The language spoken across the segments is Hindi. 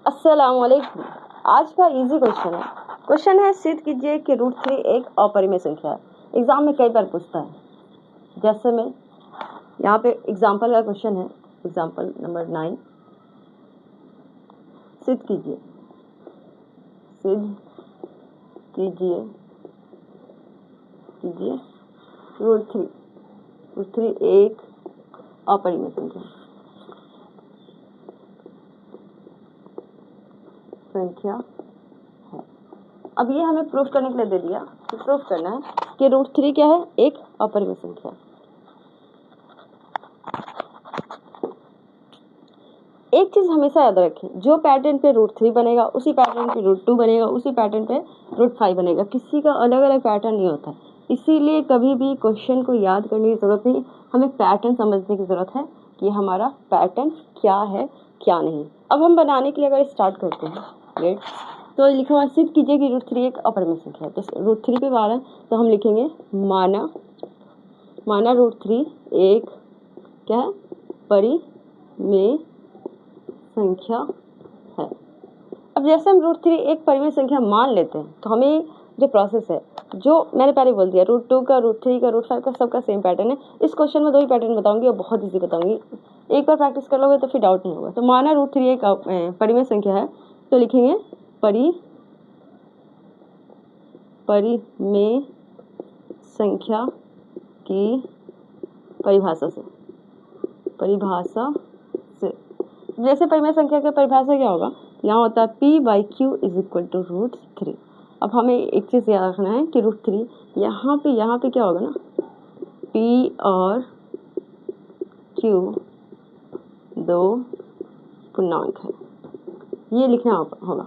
अस्सलाम वालेकुम। आज का इजी क्वेश्चन है सिद्ध कीजिए कि √3 एक अपरिमेय संख्या है। एग्जाम में कई बार पूछता है। जैसे में यहाँ पे एग्जाम्पल का क्वेश्चन है, एग्जाम्पल नंबर 9। सिद्ध कीजिए √3 एक अपरिमेय संख्या है। अब ये हमें प्रूफ करने के लिए दे दिया कि प्रूफ करना है कि √3 क्या है, एक अपरिमेय संख्या। एक चीज हमेशा याद रखें, जो पैटर्न पे √3 बनेगा उसी पैटर्न पे √2 बनेगा, उसी पैटर्न पे √5 बनेगा। किसी का अलग अलग पैटर्न नहीं होता। इसीलिए कभी भी क्वेश्चन को याद करने की जरूरत नहीं, हमें पैटर्न समझने की जरूरत है कि हमारा पैटर्न क्या है क्या नहीं। अब हम बनाने के लिए अगर स्टार्ट करते हैं लेट, तो लिखा हुआ सिद्ध कीजिए कि √3 एक अपरिमेय संख्या है। तो √3 पे आ रहा है तो हम लिखेंगे माना √3 एक क्या है, परिमेय संख्या है। अब जैसे हम √3 एक परिमेय संख्या मान लेते हैं तो हमें जो प्रोसेस है, जो मैंने पहले बोल दिया, √2 का, √3 का, √5 का सबका सेम पैटर्न है। इस क्वेश्चन में 2 ही पैटर्न बताऊंगी और बहुत इजी बताऊंगी। एक बार प्रैक्टिस कर लोगे तो फिर डाउट नहीं होगा। तो माना √3 एक परिमेय संख्या है तो लिखेंगे परिमेय संख्या की परिभाषा से। जैसे परिमेय संख्या की परिभाषा क्या होगा, यहाँ होता है p/q = √3। अब हमें एक चीज याद रखना है कि √3 यहाँ पे क्या होगा ना, p और q दो पूर्णांक है, ये लिखना होगा।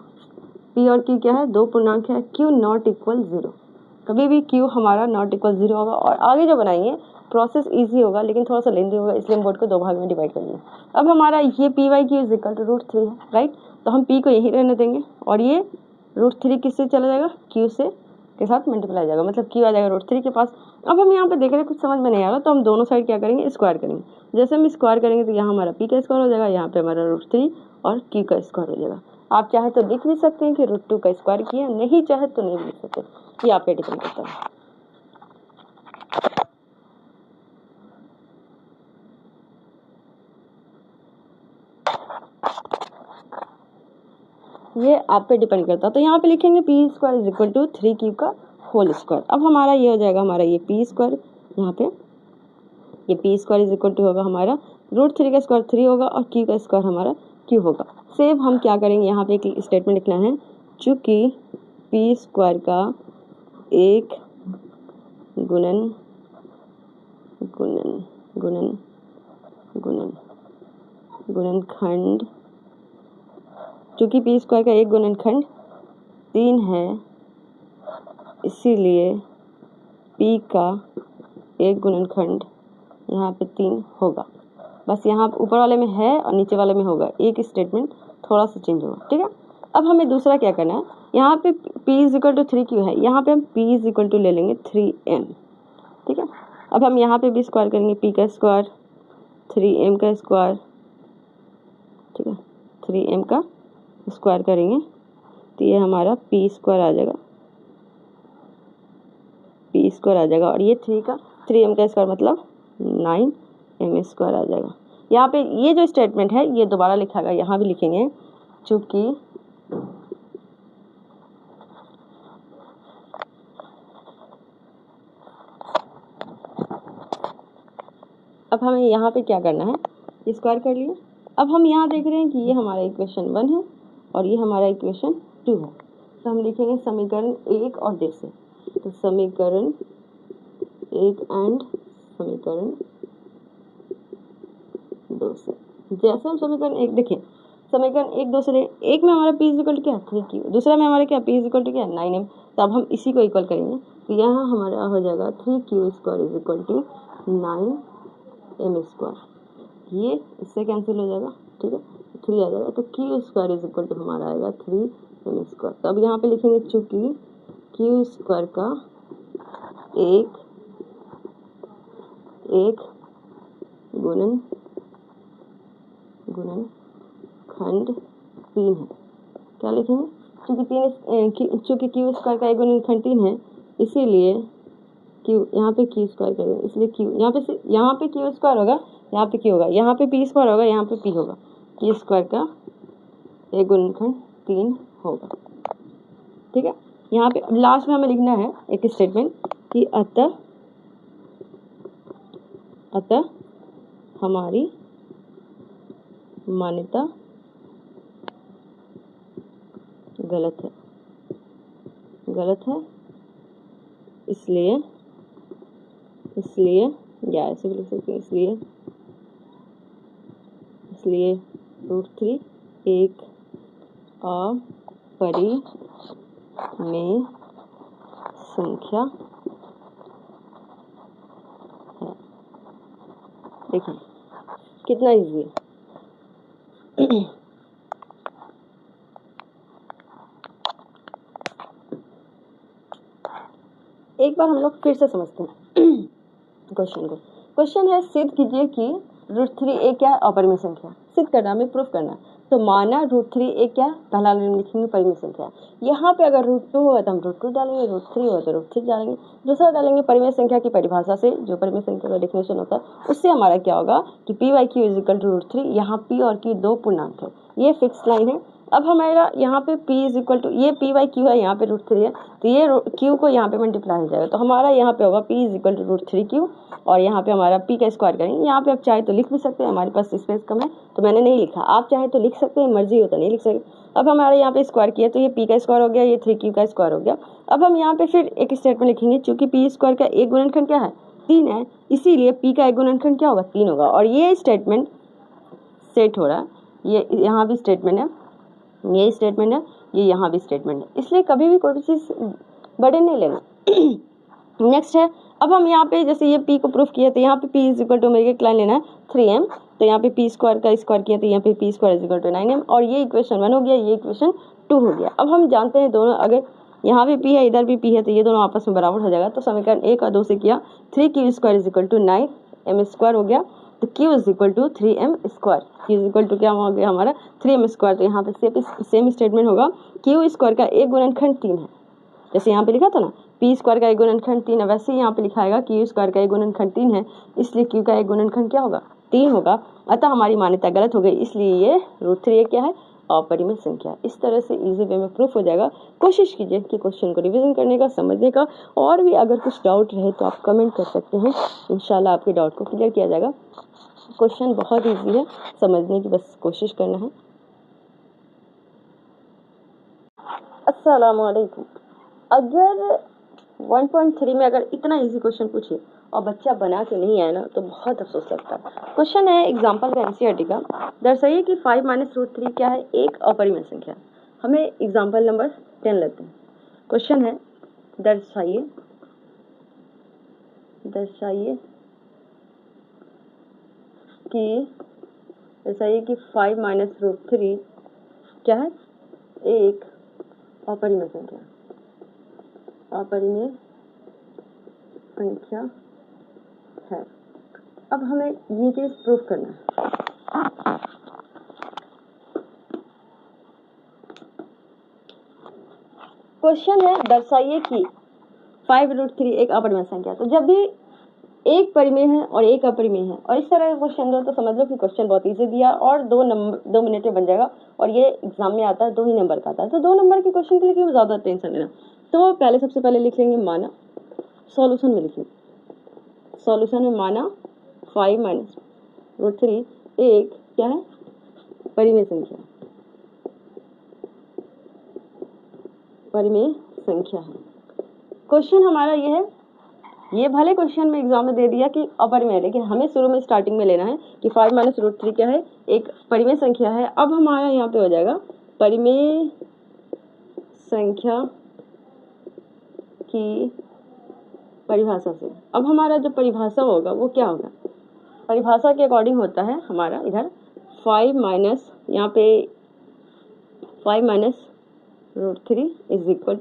p और q क्या है, दो पूर्णांक है। q ≠ 0, कभी भी q हमारा ≠ 0 होगा। और आगे जो बनाएंगे प्रोसेस इजी होगा लेकिन थोड़ा सा लेंदी होगा, इसलिए हम बोर्ड को 2 भाग में डिवाइड करेंगे। अब हमारा ये p/q = √3 है, राइट। तो हम p को यहीं रहने देंगे और ये √3 किससे चला जाएगा, q से के साथ मल्टीप्लाई हो जाएगा, मतलब q आ जाएगा √3 के पास। अब हम यहाँ पे देख रहे हैं कुछ समझ में नहीं आ रहा, तो हम दोनों साइड क्या करेंगे, स्क्वायर करेंगे। जैसे हम स्क्वायर करेंगे तो यहाँ हमारा p का स्क्वायर हो जाएगा, यहाँ पे हमारा √3 और q का स्क्वायर हो जाएगा। आप चाहे तो लिख भी सकते हैं कि √2 का स्क्वायर किया, नहीं चाहे तो नहीं लिख सकते, ये आप पे डिपेंड करता है। ये आप पे डिपेंड करता है। तो यहाँ पे लिखेंगे p² = 3q का होल स्क्वायर। अब हमारा ये हो जाएगा, हमारा ये p², यहाँ पे ये p² = होगा हमारा √3 का स्क्वायर 3 होगा और q का स्क्वायर हमारा q होगा। सेम हम क्या करेंगे, यहाँ पे एक स्टेटमेंट लिखना है, चूंकि p² का एक गुणनखंड चूंकि p² का एक गुणनखंड 3 है, इसीलिए p का एक गुणनखंड यहाँ पे 3 होगा। बस यहाँ ऊपर वाले में है और नीचे वाले में होगा, एक स्टेटमेंट थोड़ा सा चेंज होगा, ठीक है। अब हमें दूसरा क्या करना है, यहाँ पे p = 3q है, यहाँ पे हम p ले लेंगे 3m, ठीक है। अब हम यहाँ पे भी स्क्वायर करेंगे, p का स्क्वायर 3m का स्क्वायर, ठीक है, 3m का स्क्वायर करेंगे तो ये हमारा p² आ जाएगा, और ये 3m का स्क्वायर मतलब 9m² आ जाएगा। यहाँ पे ये जो स्टेटमेंट है ये दोबारा लिखा गया, यहाँ भी लिखेंगे, चूंकि अब हमें यहाँ पे क्या करना है, स्क्वायर कर लिए। अब हम यहाँ देख रहे हैं कि ये हमारा इक्वेशन 1 है और ये हमारा इक्वेशन 2 है, तो हम लिखेंगे समीकरण 1 और 2 से। तो समीकरण 1 एंड समीकरण 2 से। जैसे हम समीकरण 1 देखें, समीकरण 1 2 से ले, एक में हमारा p = क्या 3q, दूसरा में हमारा क्या p = क्या 9m। तो अब हम इसी को इक्वल करेंगे तो यहाँ हमारा हो जाएगा 3q² = 9m²। ये इससे कैंसिल हो जाएगा, ठीक है, 3 आ जाएगा। तो q² = हमारा आएगा 3m²। तो अब यहाँ पे लिखेंगे चूंकि q² का एक गुणनखंड 3 है, क्या लिखेंगे, चूँकि क्यू स्क्वायर का एक गुणनखंड 3 है इसीलिए क्यू, यहाँ पे क्यू स्क्वायर करेंगे इसलिए क्यू, यहाँ पे क्यू स्क्वायर होगा, यहाँ पे क्यू होगा, यहाँ पे पी स्क्वायर होगा, यहाँ पे पी होगा, क्यू स्क्वायर का एक गुणनखंड 3 होगा। ठीक है, यहाँ पे लास्ट में हमें लिखना है एक स्टेटमेंट कि अतः हमारी मान्यता गलत है, इसलिए या ऐसे भी लिख सकते हैं, इसलिए √3 एक अपरिमेय संख्या है। देखिए कितना इजी है। एक बार हम लोग फिर से समझते हैं क्वेश्चन को। क्वेश्चन है सिद्ध कीजिए कि √3 एक क्या अपरिमेय संख्या, सिद्ध करना, हमें प्रूफ करना है। तो माना √3 एक क्या, पहला लिखेंगे परिमेय संख्या। यहाँ पे अगर √2 होगा तो हम √2 डालेंगे, √3 होगा तो √3 डालेंगे, दूसरा डालेंगे परिमेय संख्या की परिभाषा से, जो परिमेय संख्या का डेफिनेशन होता है उससे हमारा क्या होगा कि p/q = √3। यहाँ p और q दो पूर्णांक है, ये फिक्स लाइन है। अब हमारा यहाँ पे p = ये p/q है, यहाँ पे √3 है, तो ये q को यहाँ पे मल्टीप्लाई हो जाएगा, तो हमारा यहाँ पे होगा p = √3q और यहाँ पे हमारा p का स्क्वायर करेंगे। यहाँ पे आप चाहे तो लिख भी सकते हैं, हमारे पास स्पेस कम है तो मैंने नहीं लिखा, आप चाहे तो लिख सकते हैं, मर्जी हो तो नहीं लिख सकते। अब हमारे यहाँ पे स्क्वायर किया तो ये p का स्क्वायर हो गया, ये 3q का स्क्वायर हो गया। अब हम यहाँ पे फिर एक स्टेटमेंट लिखेंगे, चूंकि p स्क्वायर का एक गुणनखंड क्या है, 3 है, इसीलिए p का एक गुणनखंड क्या होगा, 3 होगा। और ये स्टेटमेंट सेट हो रहा है, ये यहाँ भी स्टेटमेंट है, ये स्टेटमेंट है, ये यहाँ भी स्टेटमेंट है, इसलिए कभी भी कोई चीज़ बड़े नहीं लेना। नेक्स्ट है, अब हम यहाँ पे जैसे ये p को प्रूफ किया तो यहाँ पे p = मेरे एक लाइन लेना है 3m, तो यहाँ पे p स्क्वायर का स्क्वायर किया तो यहाँ पे p स्क्वायर = 9m, और ये इक्वेशन 1 हो गया, ये इक्वेशन 2 हो गया। अब हम जानते हैं दोनों, अगर यहाँ पे p है इधर भी p है तो ये दोनों आपस में बराबर हो जाएगा। तो समीकरण 1 और 2 से किया 3q² = 9m² हो गया, तो q = 3m², q क्या हो गया हमारा 3m²। तो यहाँ पे सेम स्टेटमेंट होगा, q स्क्वायर का एक गुणनखंड 3 है, जैसे यहाँ पे लिखा था ना p स्क्वायर का एक गुणनखंड 3 है, वैसे ही यहाँ पे लिखाएगा q स्क्वायर का एक गुणनखंड 3 है, इसलिए q का एक गुणनखंड क्या होगा, 3 होगा। अतः हमारी मान्यता गलत हो गई, इसलिए ये √3 क्या है, अपरिमेय संख्या। इस तरह से इजी वे में प्रूफ हो जाएगा। कोशिश कीजिए कि क्वेश्चन को रिवीजन करने का, समझने का, और भी अगर कुछ डाउट रहे तो आप कमेंट कर सकते हैं, इंशाल्लाह आपके डाउट को क्लियर किया जाएगा। क्वेश्चन बहुत इजी है, समझने की बस कोशिश करना है। अस्सलाम वालेकुम। अगर 1.3 में अगर इतना इजी क्वेश्चन पूछे और बच्चा बना के नहीं आया ना तो बहुत अफसोस लगता है। क्वेश्चन है एग्जांपल का एनसीईआरटी का, दर्शाइए कि 5 - √3 क्या है, एक अपरिमेय संख्या। हमें एग्जांपल नंबर 10 लेते हैं। क्वेश्चन है दर्शाइए कि 5 - √3 क्या है, एक अपरिमेय संख्या है। अब हमें ये चीज प्रूफ करना है। क्वेश्चन है दर्शाइए कि 5 √3 एक अपरिमेय संख्या। तो जब भी एक परिमेय है और एक अपरिमेय है और इस तरह का क्वेश्चन दो तो समझ लो कि क्वेश्चन बहुत इजी दिया और 2 मिनट में बन जाएगा, और ये एग्जाम में आता है 2 ही नंबर का आता है। तो 2 नंबर के क्वेश्चन के लिए क्यों ज्यादा टेंशन लेना। तो पहले सबसे पहले लिख लेंगे माना, सॉल्यूशन में लिखेंगे, सॉल्यूशन में माना 5 - √3 एक क्या है, परिमेय संख्या है। क्वेश्चन हमारा ये है, ये भले क्वेश्चन में एग्जाम में दे दिया कि अपरिमेय, लेकिन हमें शुरू में स्टार्टिंग में लेना है कि 5 - √3 क्या है, एक परिमेय संख्या है। अब हमारा यहाँ पे हो जाएगा परिमेय संख्या की परिभाषा से। अब हमारा जो परिभाषा होगा वो क्या होगा, परिभाषा के अकॉर्डिंग होता है हमारा इधर 5 यहाँ पे 5 - √3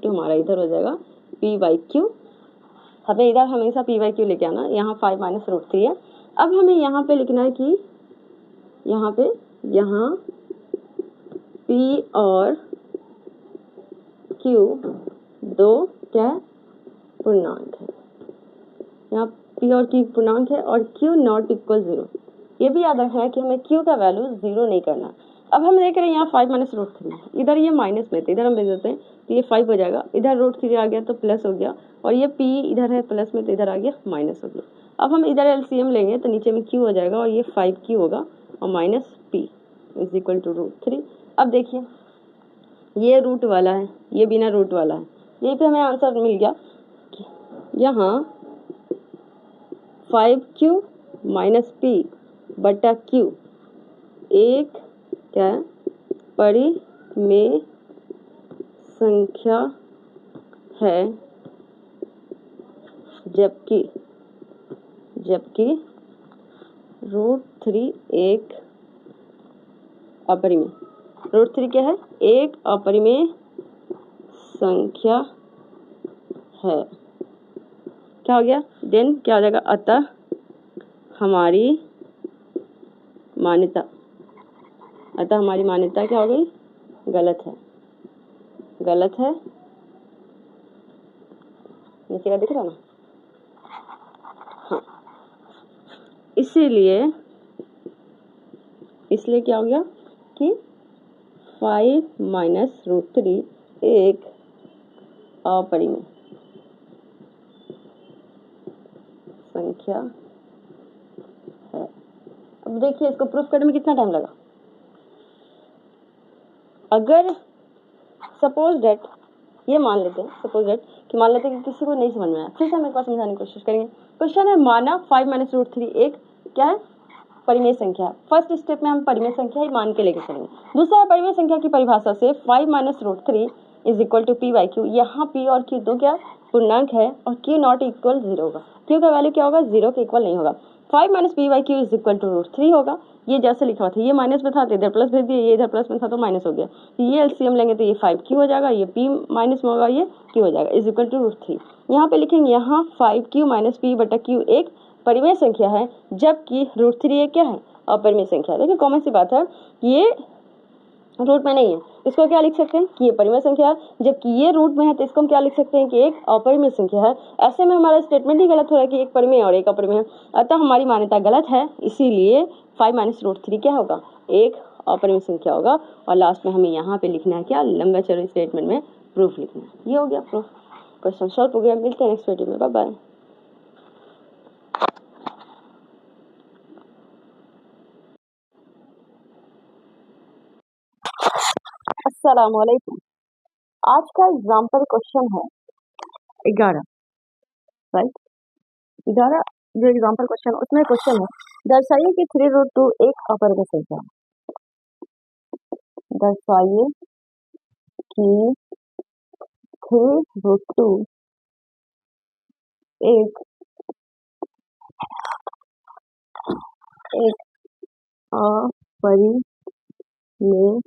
= हमारा इधर हो जाएगा p/q। हमें इधर हमेशा p/q लेके आना, यहाँ 5 - √3 है। अब हमें यहाँ पे लिखना है कि यहाँ p और क्यू दो क्या पूर्णांक है, यहाँ पी और क्यू पूर्णांक है और क्यू नॉट इक्वल 0। ये भी याद रखना है कि हमें क्यू का वैल्यू 0 नहीं करना। अब हम देख रहे हैं यहाँ 5 माइनस रूट 3, इधर ये माइनस में थे, इधर हम भेज देते हैं तो ये 5 हो जाएगा, इधर रूट 3 आ गया तो प्लस हो गया, और ये p इधर है प्लस में तो इधर आ गया माइनस हो गया। अब हम इधर एलसीएम लेंगे तो नीचे में q हो जाएगा और ये 5q होगा और minus p is equal to root 3। अब देखिए ये रूट वाला है, ये बिना रूट वाला है, यही पे हमें आंसर मिल गया। यहाँ 5q माइनस p बटा q एक क्या परिमेय संख्या है, जबकि रूट 3 एक अपरिमेय, रूट 3 क्या है, एक अपरिमेय संख्या है। क्या हो गया देन, क्या हो जाएगा, अतः हमारी मान्यता क्या हो गई, गलत है। नीचे का दिख रहा ना, हाँ, इसीलिए क्या हो गया कि 5 माइनस रूट 3 एक अपरिमेय संख्या है। अब देखिए इसको प्रूफ करने में कितना टाइम लगा। अगर सपोज डेट ये मान लेते हैं, कि किसी को नहीं समझ में आया, फिर से हम एक बार समझाने की कोशिश करेंगे। क्वेश्चन है माना 5 माइनस रूट 3 एक क्या है, परिमेय संख्या। फर्स्ट स्टेप में हम परिमेय संख्या ही मान के लेके चलेंगे। दूसरा है परिमेय संख्या की परिभाषा से 5 minus root 3 is equal to P by Q. यहाँ पी और क्यू दो क्या पूर्णांक है और क्यू नॉट इक्वल 0 होगा। क्यू का वैल्यू क्या होगा, 0 के इक्वल नहीं होगा। 5 minus P by Q is equal to root 3 होगा। ये जैसे लिखा हुआ था, ये माइनस में था तो इधर प्लस भेज दिए, ये इधर प्लस में था तो माइनस हो गया। ये एलसीएम लेंगे तो ये 5q हो जाएगा, ये p माइनस में होगा, ये q हो जाएगा, इज इक्वल टू रूट 3। यहाँ पे लिखेंगे यहाँ 5q माइनस p बटा q एक परिमेय संख्या है, जबकि रूट 3 एक क्या है, अपरिमेय संख्या है। देखिए कॉमन सी बात है, ये रूट में नहीं है, इसको क्या लिख सकते हैं कि ये परिमेय संख्या है, जबकि ये रूट में है तो इसको हम क्या लिख सकते हैं कि एक अपरिमेय संख्या है। ऐसे में हमारा स्टेटमेंट ही गलत हो रहा है कि एक परिमेय और एक अपरिमेय है, अतः हमारी मान्यता गलत है। इसीलिए 5 माइनस रूट 3 क्या होगा, एक अपरिमेय संख्या होगा। और लास्ट में हमें यहाँ पे लिखना है क्या, लंबा चौड़े स्टेटमेंट में प्रूफ लिखना है। ये हो गया प्रूफ, क्वेश्चन सॉल्व हो गया। मिलते हैं नेक्स्ट वीडियो में, बाय बाय। अस्सलामुअलैकुम। आज का एग्जाम्पल क्वेश्चन है 11, राइट। 11 जो एग्जाम्पल क्वेश्चन, उसमें क्वेश्चन है दर्शाइए कि 3 रूट 2 एक अपरिमेय संख्या है। दर्शाइए कि 3 रूट 2 एक अपरिमेय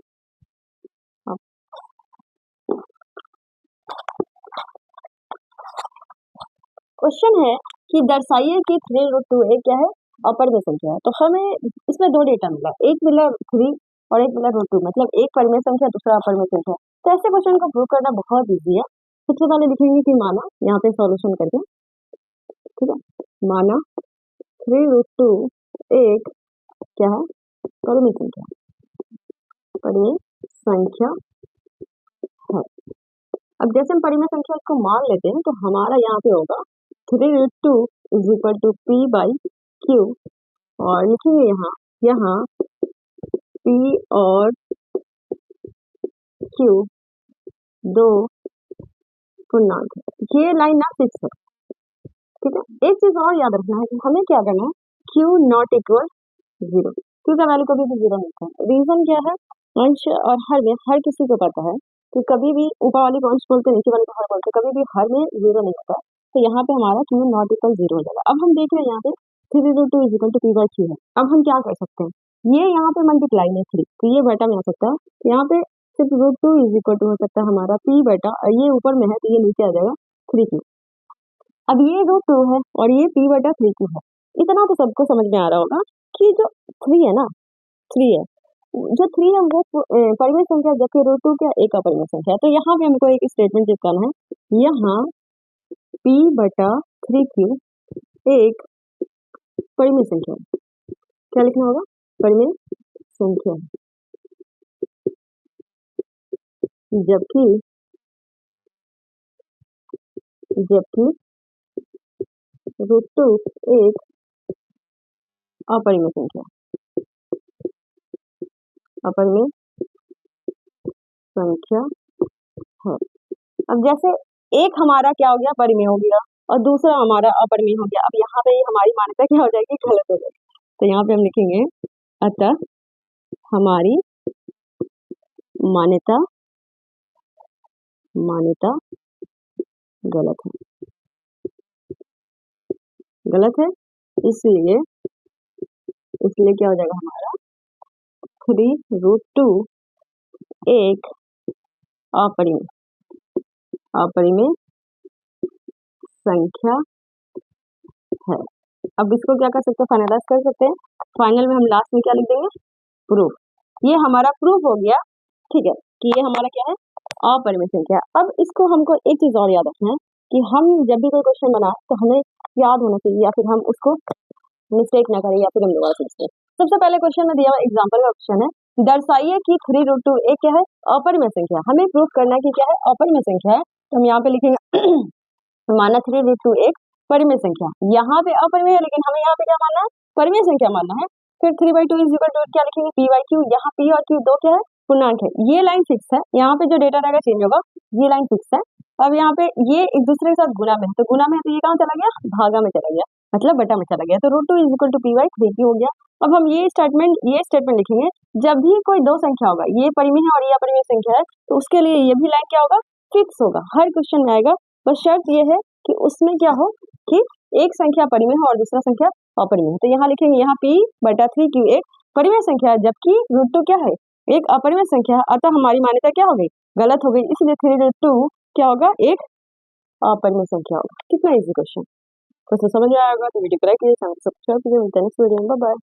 क्वेश्चन है कि दर्शाइए कि 3 रूट 2 एक क्या है, अपरिमेय संख्या है। तो हमें इसमें दो डेटा मिला, एक मिला 3 और एक मिला रूट 2, मतलब एक परिमेय संख्या दूसरा अपरिमेय संख्या। तो ऐसे क्वेश्चन को प्रूव करना बहुत इजी है। सबसे पहले लिखेंगे कि माना, यहाँ पे सॉल्यूशन करके, ठीक है, माना 3 रूट 2 एक क्या है, परिमेय संख्या है। अब जैसे हम परिमेय संख्या को मान लेते हैं तो हमारा यहाँ पे होगा 3 root 2 is equal to P by Q, और लिखेंगे यहाँ p और q दो पूर्णांक है। ये लाइन ना फिक्स है, ठीक है। एक चीज और याद रखना है कि हमें क्या करना है, q नॉट इक्वल 0, q का वैल्यू कभी भी 0 नहीं होता। रीजन क्या है, अंश और हर में हर किसी को पता है कि कभी भी ऊपर वाले को अंश बोलते, नीचे वाले को हर बोलते, कभी भी हर में 0 नहीं होता। तो यहाँ पे हमारा q नॉट इक्वल 0 हो जाएगा। अब हम देख रहे हैं यहाँ पे 3 root 2 is equal to P by Q है। अब हम क्या कर सकते हैं, ये यहाँ पे मल्टीप्लाई में 3 तो ये बटा में आ सकता है। यहाँ पे सिर्फ रूट 2 इज इक्वल टू हो सकता है हमारा p बटा, ये ऊपर में है तो ये नीचे आ जाएगा 3q। अब ये रूट 2 है और ये p बटा 3q है। इतना तो सबको समझ में आ रहा होगा कि जो 3 है ना, 3 है जो 3 है वो परिमेय संख्या, जबकि रूट 2 क्या एक अपरिमेय संख्या है। तो यहाँ पे हमको एक स्टेटमेंट चिपकाना है, यहाँ p बटा 3q एक परिमेय संख्या है। क्या लिखना होगा? परिमेय संख्या, जबकि रूट 2 एक अपरिमेय संख्या, अपरिमेय संख्या है। अब जैसे एक हमारा क्या हो गया? परिमेय हो गया और दूसरा हमारा अपरिमेय हो गया। अब यहाँ पे हमारी मान्यता क्या हो जाएगी? गलत हो जाएगी। तो यहाँ पे हम लिखेंगे अतः हमारी मान्यता गलत है, गलत है। इसलिए क्या हो जाएगा हमारा? 3√2 एक अपरिमेय संख्या है। अब इसको क्या कर सकते हैं? फाइनलाइज कर सकते हैं। फाइनल में हम लास्ट में क्या लिख देंगे? प्रूफ। ये हमारा प्रूफ हो गया, ठीक है, कि ये हमारा क्या है? अपरिमेय संख्या। अब इसको हमको एक चीज और याद रखना है कि हम जब भी कोई क्वेश्चन बनाए तो हमें याद होना चाहिए, या फिर हम उसको मिस्टेक ना करें, या फिर हम दोबारा सोचते हैं। सबसे पहले क्वेश्चन में दिया हुआ एग्जाम्पल का क्वेश्चन है, दर्शाइए कि 3√2 एक क्या है? अपरिमेय संख्या। हमें प्रूफ करना है कि क्या है? अपरिमेय संख्या है। तो हम यहाँ पे लिखेंगे माना 3√2 एक परिमेय संख्या। यहाँ पे अपरिमेय है, लेकिन हमें यहाँ पे क्या मानना है? परिमेय संख्या मानना है। फिर 3/2 इज इक्वल टू क्या लिखेंगे? p/q। यहाँ p और q दो क्या है? पूर्णांक है। ये लाइन फिक्स है, यहाँ पे जो डेटा रहेगा चेंज होगा, ये लाइन फिक्स है। अब यहाँ पे ये एक दूसरे के साथ गुना में है, तो गुना में है तो ये कहाँ चला गया? भागा में चला गया, मतलब बटा में चला गया। तो √2 इज इक्वल टू p/3q हो गया। अब हम ये स्टेटमेंट लिखेंगे, जब भी कोई दो संख्या होगा, ये परिमेय है और ये अपरिमेय संख्या है, तो उसके लिए ये भी लाइन क्या होगा? फिक्स होगा। हर क्वेश्चन में आएगा, बस शर्त ये है कि उसमें क्या हो कि एक संख्या परिमेय हो और दूसरा संख्या अपरिमेय है। तो यहाँ लिखेंगे, यहाँ p/3q एक परिमेय संख्या है, जबकि √2 क्या है? एक अपरिमेय संख्या है। अतः हमारी मान्यता क्या हो गई? गलत हो गई। इसलिए 3√2 क्या होगा? एक अपरिमेय संख्या होगा। कितना इजी क्वेश्चन। क्वेश्चन समझ में आया होगा तो वीडियो को लाइक कीजिए, चैनल को सब्सक्राइब कीजिए। मिलते हैं नेक्स्ट वीडियो में। Bye bye.